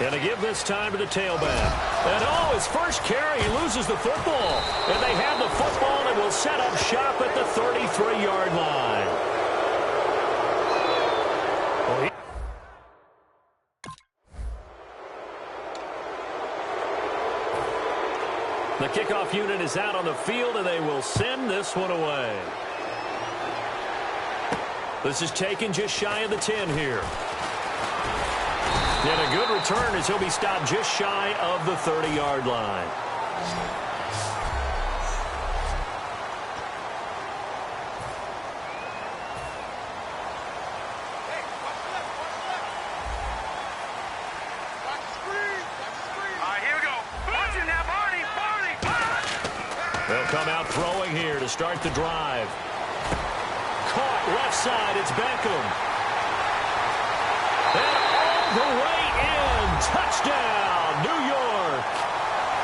And to give this time to the tailback. And his first carry, he loses the football. And they have the football and will set up shop at the 33-yard line. The kickoff unit is out on the field, and they will send this one away. This is taken just shy of the 10 here. And a good return as he'll be stopped just shy of the 30-yard line. They'll come out throwing here to start the drive. Caught left side. It's Beckham. And all the way in. Touchdown, New York.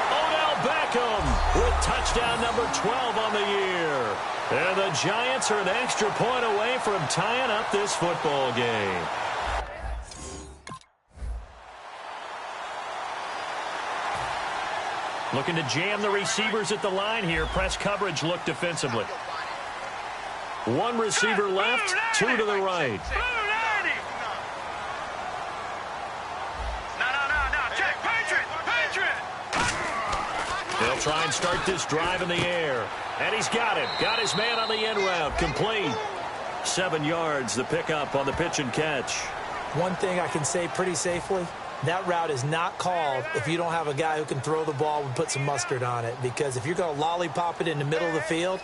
Odell Beckham with touchdown number 12 on the year. And the Giants are an extra point away from tying up this football game. Looking to jam the receivers at the line here. Press coverage look defensively. One receiver left, two to the right. They'll try and start this drive in the air. And he's got it. Got his man on the end route. Complete. 7 yards, the pickup on the pitch and catch. One thing I can say pretty safely, that route is not called if you don't have a guy who can throw the ball and put some mustard on it. Because if you're going to lollipop it in the middle of the field,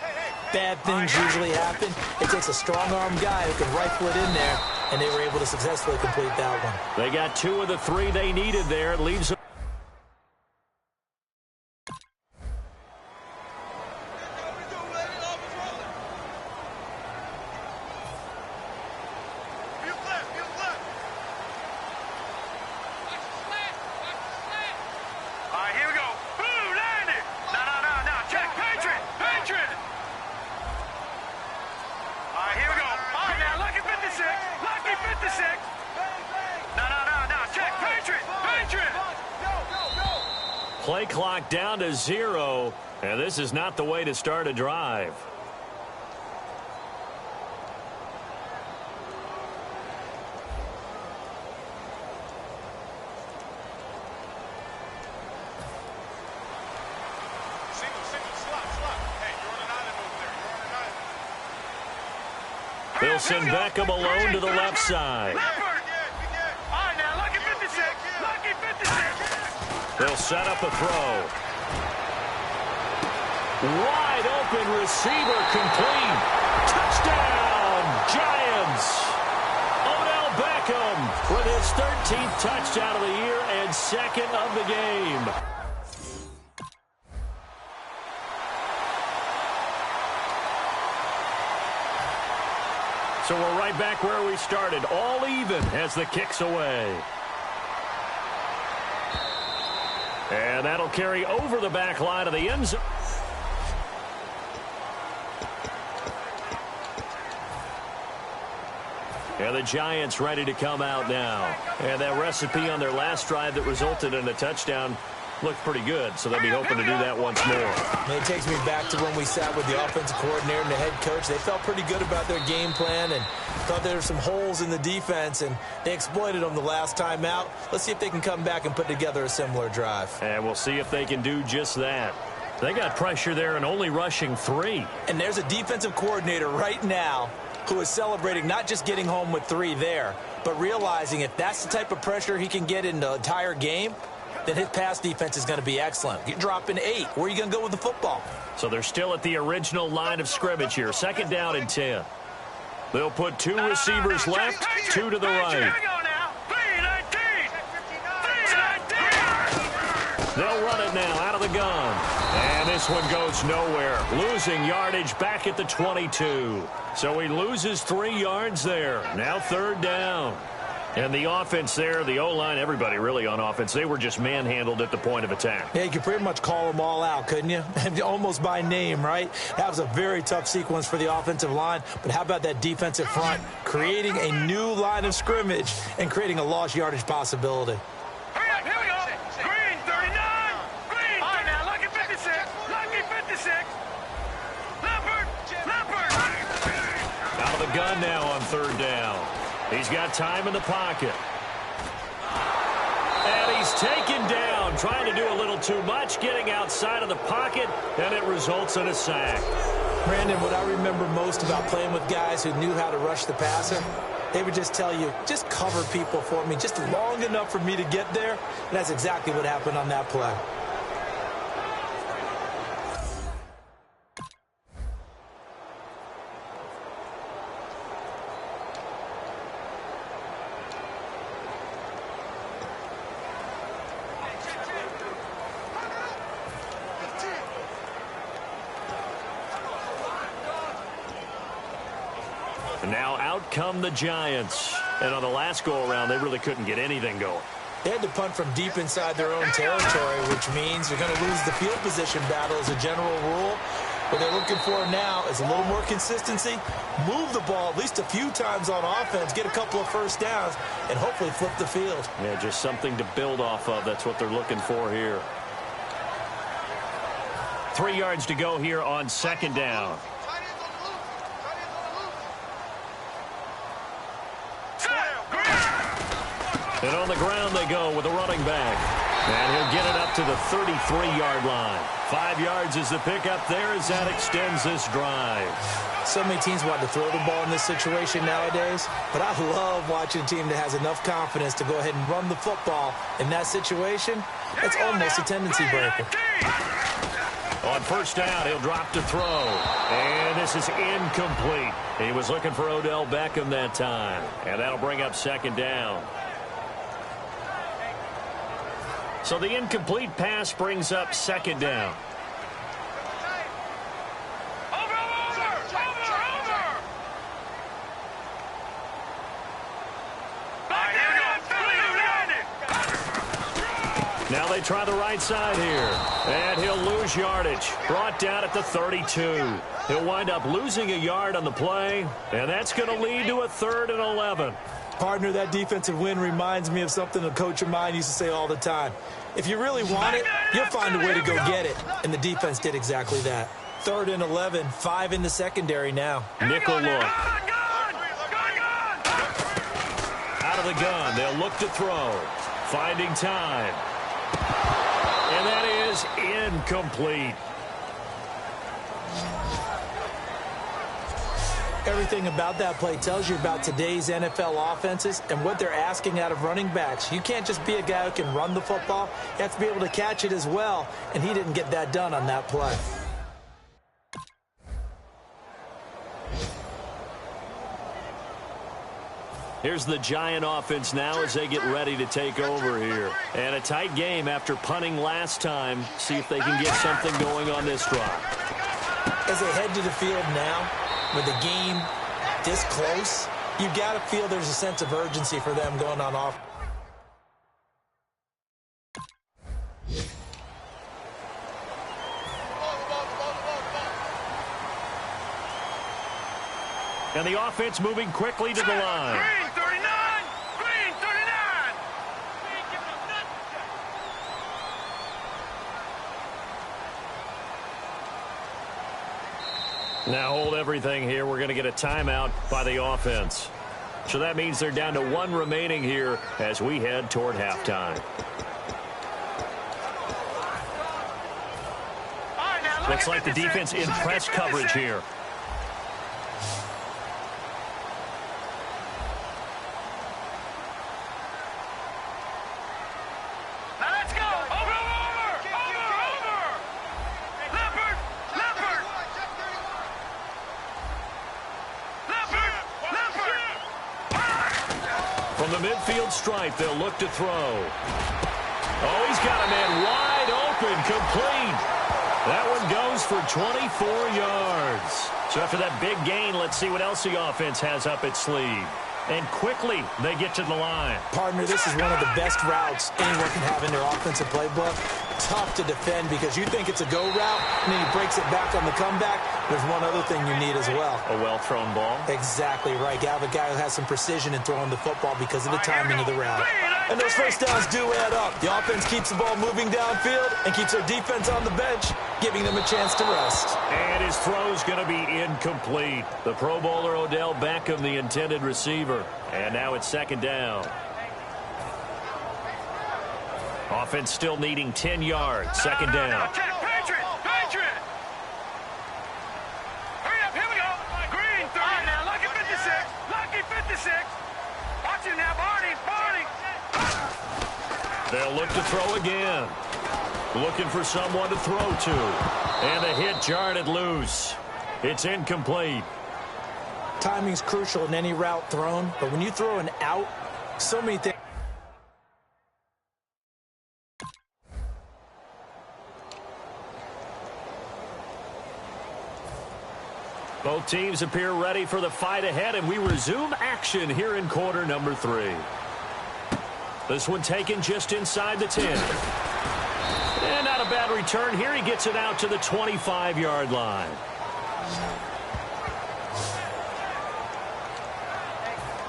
bad things usually happen. It takes a strong-arm guy who can rifle it in there, and they were able to successfully complete that one. They got 2 of the 3 they needed there. It leaves them. Play clock down to 0, and this is not the way to start a drive. They'll send Beckham alone to the left side. They'll set up a throw. Wide open receiver complete. Touchdown, Giants. Odell Beckham with his 13th touchdown of the year and 2nd of the game. So we're right back where we started. All even as the kick's away. And that'll carry over the back line of the end zone. And the Giants ready to come out now. And that recipe on their last drive that resulted in a touchdown looked pretty good, so they'll be hoping to do that once more. It takes me back to when we sat with the offensive coordinator and the head coach. They felt pretty good about their game plan and thought there were some holes in the defense, and they exploited them the last time out. Let's see if they can come back and put together a similar drive. And we'll see if they can do just that. They got pressure there and only rushing 3. And there's a defensive coordinator right now who is celebrating not just getting home with 3 there, but realizing if that's the type of pressure he can get in the entire game, then his pass defense is going to be excellent. You're dropping 8. Where are you going to go with the football? So they're still at the original line of scrimmage here. 2nd down and 10. They'll put 2 receivers left, 2 to the right. They'll run it now out of the gun. And this one goes nowhere. Losing yardage back at the 22. So he loses 3 yards there. Now 3rd down. And the offense there, the O-line, everybody really on offense, they were just manhandled at the point of attack. Yeah, you could pretty much call them all out, couldn't you? Almost by name, right? That was a very tough sequence for the offensive line. But how about that defensive front? Creating a new line of scrimmage and creating a lost yardage possibility. Hurry up, the gun now on third down. He's got time in the pocket. And he's taken down, trying to do a little too much, getting outside of the pocket, and it results in a sack. Brandon, what I remember most about playing with guys who knew how to rush the passer, they would just tell you, just cover people for me, just long enough for me to get there. And that's exactly what happened on that play. And now out come the Giants. And on the last go-around, they really couldn't get anything going. They had to punt from deep inside their own territory, which means you're going to lose the field position battle as a general rule. What they're looking for now is a little more consistency, move the ball at least a few times on offense, get a couple of first downs, and hopefully flip the field. Yeah, just something to build off of. That's what they're looking for here. 3 yards to go here on second down. And on the ground they go with a running back. And he'll get it up to the 33-yard line. 5 yards is the pickup there as that extends this drive. So many teams want to throw the ball in this situation nowadays, but I love watching a team that has enough confidence to go ahead and run the football in that situation. It's almost a tendency breaker. On first down, he'll drop to throw. And this is incomplete. He was looking for Odell Beckham that time. And that'll bring up second down. So the incomplete pass brings up second down. Now they try the right side here. And he'll lose yardage. Brought down at the 32. He'll wind up losing a yard on the play. And that's going to lead to a 3rd and 11. Partner, that defensive win reminds me of something a coach of mine used to say all the time. If you really want it, you'll find a way to go get it. And the defense did exactly that. 3rd and 11, 5 in the secondary now. Nickel look. Out of the gun, they'll look to throw. Finding time. And that is incomplete. Everything about that play tells you about today's NFL offenses and what they're asking out of running backs. You can't just be a guy who can run the football. You have to be able to catch it as well, and he didn't get that done on that play. Here's the Giant offense now as they get ready to take over here. And a tight game after punting last time. See if they can get something going on this drive. As they head to the field now, with the game this close, you've got to feel there's a sense of urgency for them going on off. And the offense moving quickly to the line. Green 39! Green 39! Now hold everything here. We're going to get a timeout by the offense. So that means they're down to 1 remaining here as we head toward halftime. Looks like the defense in press coverage here. From the midfield stripe, they'll look to throw. Oh, he's got a man wide open, complete. That one goes for 24 yards. So after that big gain, let's see what else the offense has up its sleeve. And quickly, they get to the line. Partner, this is one of the best routes anyone can have in their offensive playbook. tough to defend because you think it's a go route, and then he breaks it back on the comeback. There's one other thing you need as well. A well-thrown ball? Exactly right. You have a guy who has some precision in throwing the football because of the timing of the route. And those first downs do add up. The offense keeps the ball moving downfield and keeps their defense on the bench, giving them a chance to rest. And his throw's going to be incomplete. The Pro Bowler Odell Beckham, the intended receiver. And now it's second down. Offense still needing 10 yards. Second down. Patriot! Patriot! Hurry up, here we go. Green, 30 now. Lucky 56. Lucky 56. Watch it now, Barney. Barney. They'll look to throw again. Looking for someone to throw to. And the hit jarred it loose. It's incomplete. Timing's crucial in any route thrown, but when you throw an out, so many things. Both teams appear ready for the fight ahead, and we resume action here in quarter number 3. This one taken just inside the 10. And not a bad return here. He gets it out to the 25-yard line.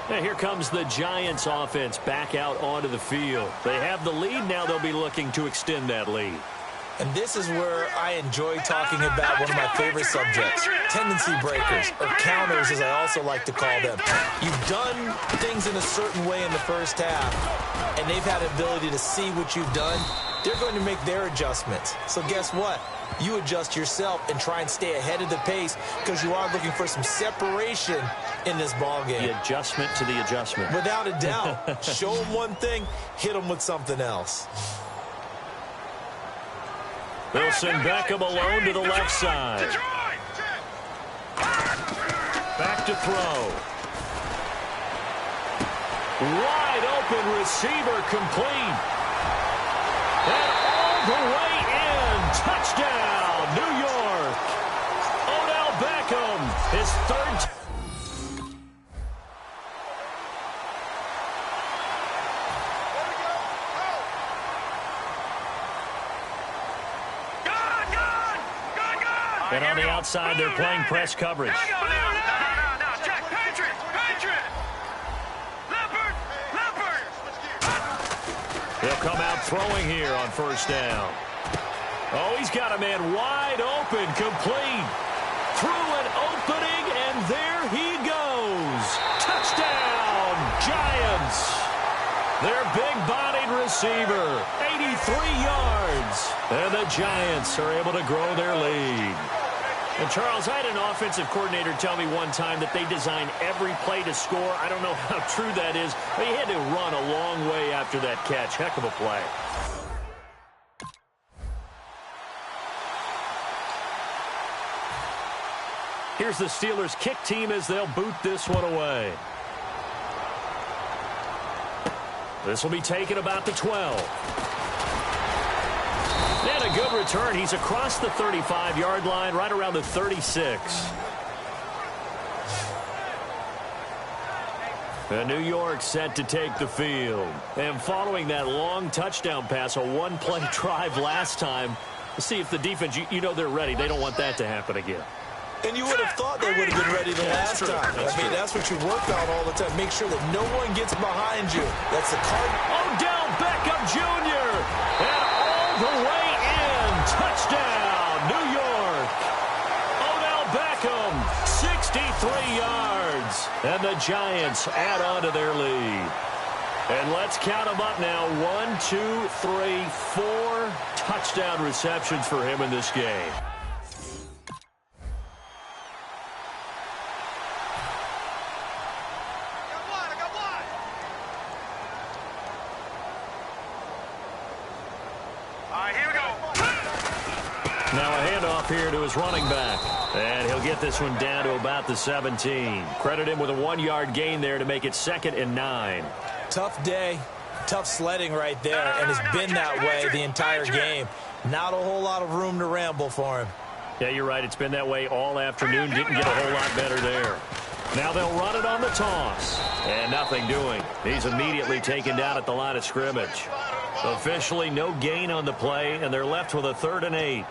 And here comes the Giants offense back out onto the field. They have the lead. Now they'll be looking to extend that lead. And this is where I enjoy talking about one of my favorite subjects, tendency breakers, or counters as I also like to call them. You've done things in a certain way in the first half, and they've had the ability to see what you've done. They're going to make their adjustments. So guess what? You adjust yourself and try and stay ahead of the pace because you are looking for some separation in this ball game. The adjustment to the adjustment. Without a doubt. Show them one thing, hit them with something else. They'll send Beckham alone to the left side. Back to throw. Wide open receiver complete. And all the way in. Touchdown, New York. Odell Beckham, his third. And on the outside, they're playing press coverage. Now, Jack, Patriot! Patriot! Leopard! Leopard! He'll come out throwing here on first down. Oh, he's got a man wide open, complete. Through an opening, and there he goes. Touchdown, Giants. Their big-bodied receiver, 83 yards. And the Giants are able to grow their lead. And, Charles, I had an offensive coordinator tell me one time that they design every play to score. I don't know how true that is, but he had to run a long way after that catch. Heck of a play. Here's the Steelers' kick team as they'll boot this one away. This will be taken about the 12. And a good return. He's across the 35-yard line, right around the 36. And New York set to take the field. And following that long touchdown pass, a one-play drive last time, let's see if the defense, you know they're ready. They don't want that to happen again. And you would have thought they would have been ready the last time. That's what you work on all the time. Make sure that no one gets behind you. That's the card. Odell Beckham Jr. And all the way in. Touchdown, New York. Odell Beckham, 63 yards. And the Giants add on to their lead. And let's count them up now. 1, 2, 3, 4 touchdown receptions for him in this game. Now a handoff here to his running back. And he'll get this one down to about the 17. Credit him with a 1-yard gain there to make it 2nd and 9. Tough day, tough sledding right there, and it's been that way the entire game. Not a whole lot of room to ramble for him. Yeah, you're right. It's been that way all afternoon. Didn't get a whole lot better there. Now they'll run it on the toss. And nothing doing. He's immediately taken down at the line of scrimmage. Officially no gain on the play, and they're left with a 3rd and 8.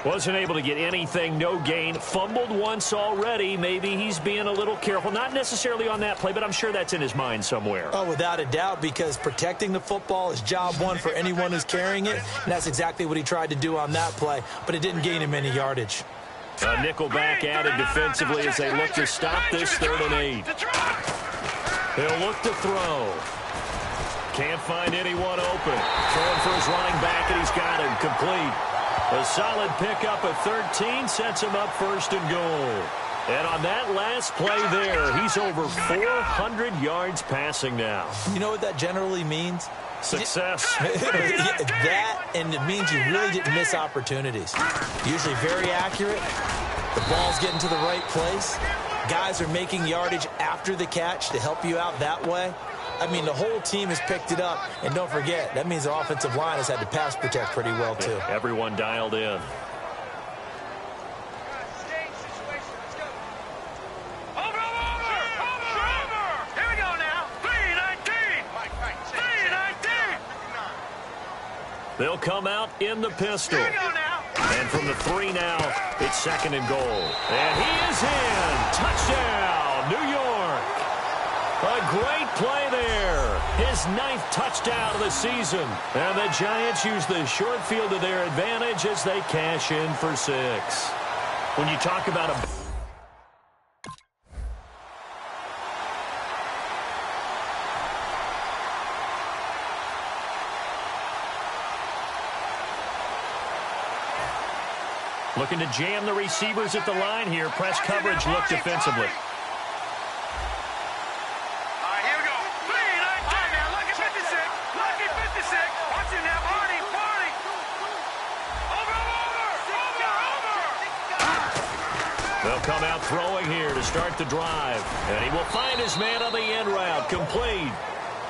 Wasn't able to get anything, no gain. Fumbled once already. Maybe he's being a little careful. Not necessarily on that play, but I'm sure that's in his mind somewhere. Oh, without a doubt, because protecting the football is job one for anyone who's carrying it, and that's exactly what he tried to do on that play, but it didn't gain him any yardage. A nickel back added defensively as they look to stop this 3rd and 8. They'll look to throw. Can't find anyone open. Throwing for his running back, and he's got him complete. A solid pickup at 13 sets him up 1st and goal. And on that last play there, he's over 400 yards passing now. You know what that generally means? Success. That, and it means you really didn't miss opportunities. Usually very accurate. The ball's getting to the right place. Guys are making yardage after the catch to help you out that way. I mean, the whole team has picked it up. And don't forget, that means the offensive line has had to pass protect pretty well, too. Yeah, everyone dialed in. They'll come out in the pistol. And from the 3 now, it's 2nd and goal. And he is in. Touchdown, New York. A great play there. His 9th touchdown of the season. And the Giants use the short field to their advantage as they cash in for 6. When you talk about a... Looking to jam the receivers at the line here. Press coverage look defensively. They'll come out throwing here to start the drive. And he will find his man on the end route. Complete.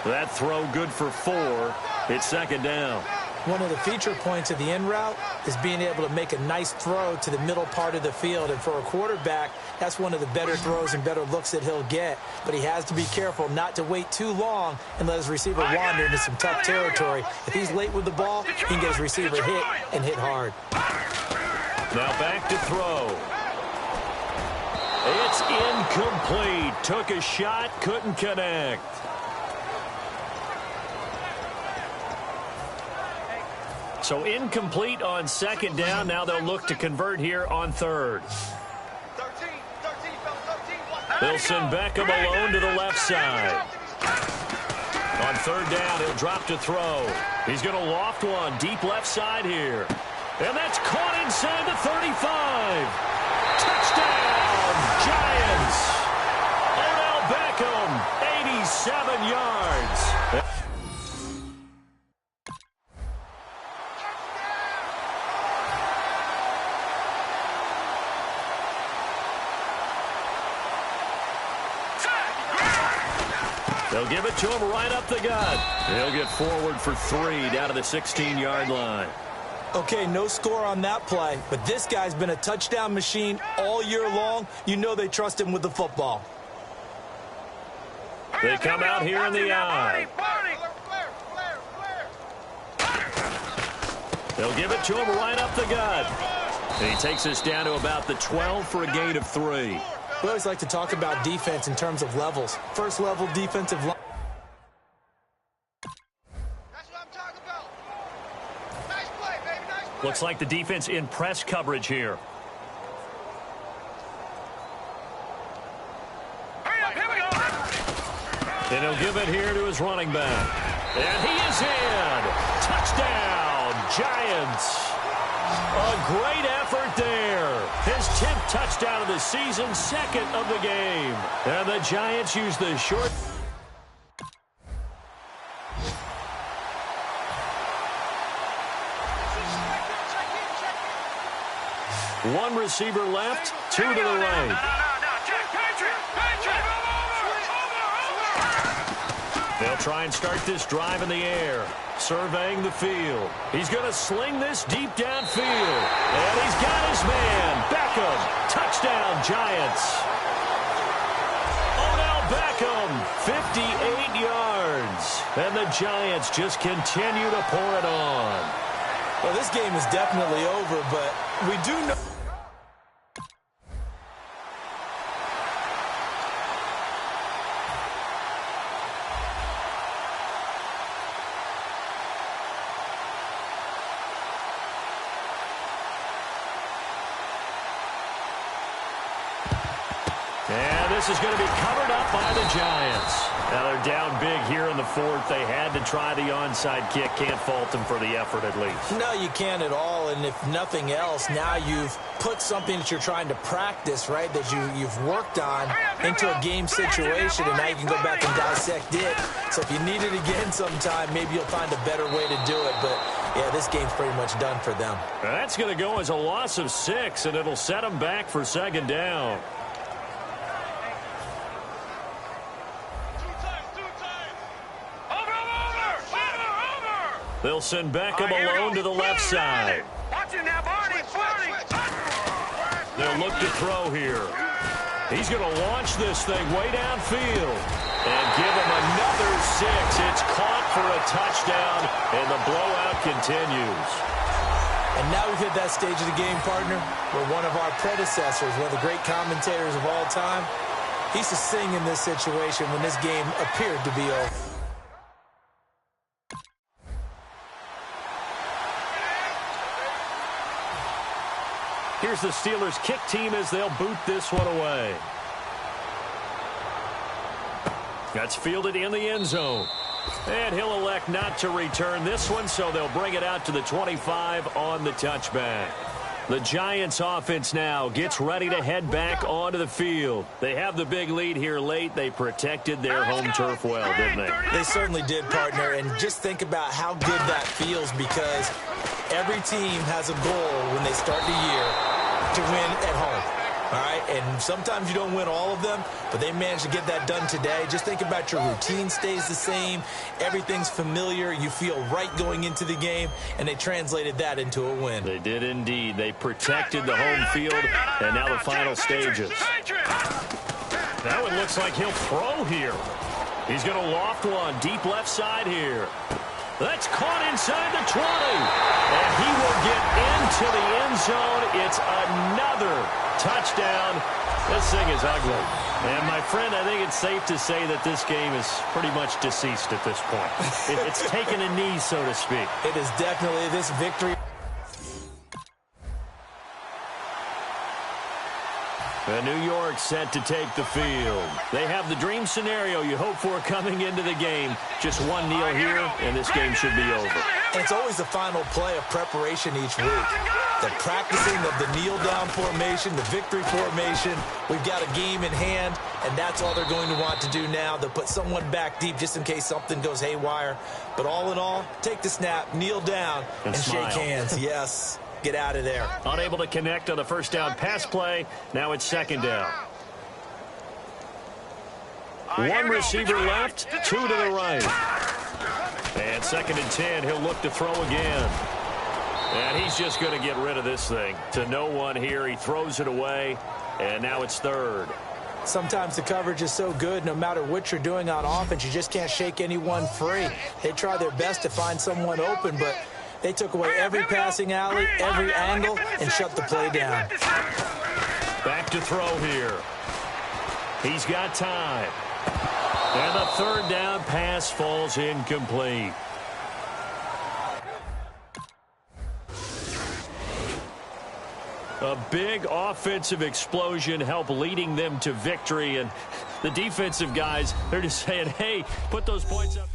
That throw good for 4. It's 2nd down. One of the feature points of the end route is being able to make a nice throw to the middle part of the field. And for a quarterback, that's one of the better throws and better looks that he'll get. But he has to be careful not to wait too long and let his receiver wander into some tough territory. If he's late with the ball, he can get his receiver hit and hit hard. Now back to throw. It's incomplete. Took a shot, couldn't connect. So incomplete on 2nd down. Now they'll look to convert here on 3rd. They'll send Beckham alone to the left side. On 3rd down, he'll drop to throw. He's going to loft one deep left side here. And that's caught inside the 35. Touchdown, Giants. Odell Beckham, 87 yards. They'll give it to him right up the gut. He'll get forward for 3 down to the 16-yard line. Okay, no score on that play, but this guy's been a touchdown machine all year long. You know they trust him with the football. They come out here in the eye. They'll give it to him right up the gut. And he takes us down to about the 12 for a gain of 3. We always like to talk about defense in terms of levels. First level defensive line. That's what I'm talking about. Nice play, baby. Nice play. Looks like the defense in press coverage here. Hurry up, here we go. And he'll give it here to his running back. And he is in. Touchdown, Giants. A great effort there. His 10th touchdown of the season, 2nd of the game. And the Giants use the short. One receiver left, 2 to the right. They'll try and start this drive in the air. Surveying the field. He's going to sling this deep downfield. And he's got his man. Beckham. Touchdown, Giants. Odell Beckham, 58 yards. And the Giants just continue to pour it on. Well, this game is definitely over, but we do know. And this is going to be covered up by the Giants. Now they're down big here in the fourth. They had to try the onside kick. Can't fault them for the effort at least. No, you can't at all. And if nothing else, now you've put something that you're trying to practice, right, that you've worked on into a game situation, and now you can go back and dissect it. So if you need it again sometime, maybe you'll find a better way to do it. But, yeah, this game's pretty much done for them. That's going to go as a loss of 6, and it'll set them back for second down. They'll send Beckham alone to the left side. They'll look to throw here. He's going to launch this thing way downfield and give him another 6. It's caught for a touchdown, and the blowout continues. And now we've hit that stage of the game, partner, where one of our predecessors, one of the great commentators of all time, he used to sing in this situation when this game appeared to be over. Here's the Steelers' kick team as they'll boot this one away. That's fielded in the end zone. And he'll elect not to return this one, so they'll bring it out to the 25 on the touchback. The Giants offense now gets ready to head back onto the field. They have the big lead here late. They protected their home turf well, didn't they? They certainly did, partner. And just think about how good that feels, because every team has a goal when they start the year to win at home. All right, and sometimes you don't win all of them, but they managed to get that done today. Just think about your routine stays the same. Everything's familiar. You feel right going into the game, and they translated that into a win. They did indeed. They protected the home field, and now the final stages. Now it looks like he'll throw here. He's going to loft one deep left side here. That's caught inside the 20. And he will get into the end zone. It's another touchdown. This thing is ugly. And, my friend, I think it's safe to say that this game is pretty much deceased at this point. It's taken a knee, so to speak. It is definitely this victory. And New York set to take the field. They have the dream scenario you hope for coming into the game. Just one kneel here, and this game should be over. And it's always the final play of preparation each week. The practicing of the kneel-down formation, the victory formation. We've got a game in hand, and that's all they're going to want to do now. They'll put someone back deep just in case something goes haywire. But all in all, take the snap, kneel down, and shake hands. Yes. Get out of there. Unable to connect on the first down pass play. Now it's second down. One receiver left, 2 to the right. And 2nd and 10, he'll look to throw again. And he's just going to get rid of this thing. To no one here, he throws it away, and now it's 3rd. Sometimes the coverage is so good, no matter what you're doing on offense, you just can't shake anyone free. They try their best to find someone open, but they took away every passing alley, every angle, and shut the play down. Back to throw here. He's got time. And the 3rd down pass falls incomplete. A big offensive explosion helped leading them to victory. And the defensive guys, they're just saying, hey, put those points up.